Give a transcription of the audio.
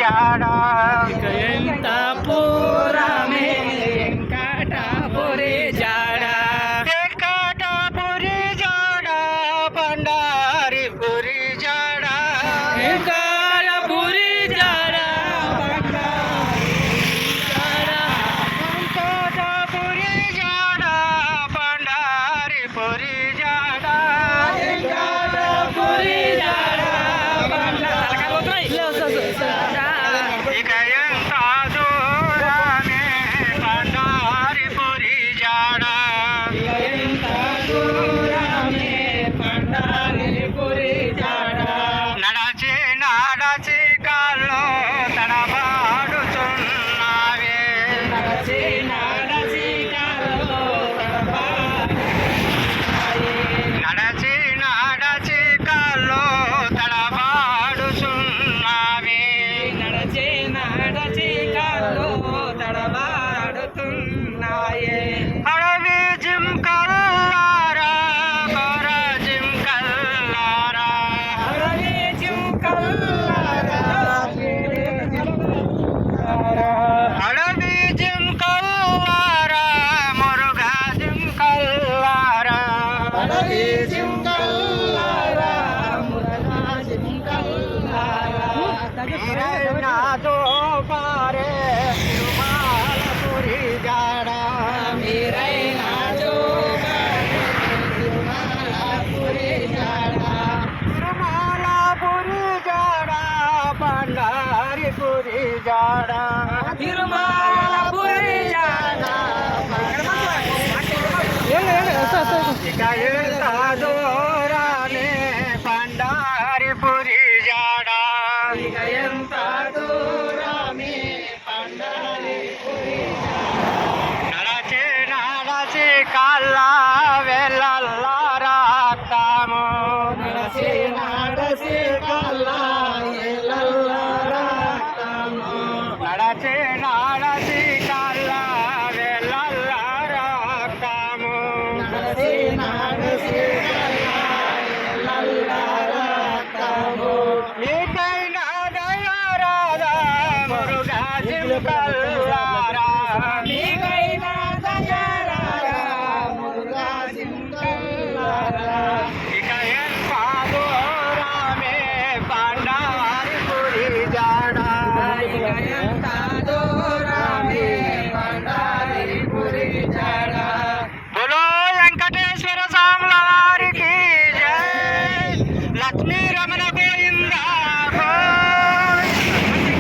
జాడ ఎంత పూరమే వెంకటాపురి జాడ వెంకటాపురి జాడ బండారిపురి జాడ వెంకటాపురి జాడ వెంకటాపురి జాడ బండారిపురి జాడ వెంకటాపురి జాడ ఇక ఎంత దూరమే బండారిపురి జాడ నడచి నడచి కాళ్ళు తడబాడుచున్నావే నడచి నడచి కాళ్ళు తడబాడుచున్నావే అడవి జింకల్లారా కొర జింకల్లారా అడవి జింకల్లారా మురుగా జింకల్లారా నాతో పారే తిరుమలపురి జాడ తిరుమలపురి జాడ బండారిపురి జాడ ఇక ఎంత దూరానే బండారిపురి జాడ నడచి నడచి కాళ్ళ వెళ్ళారాము నడచి నడచి కాళ్ళ వెళ్ళారాము నీకైనా దయారాధా మురుగా జింకల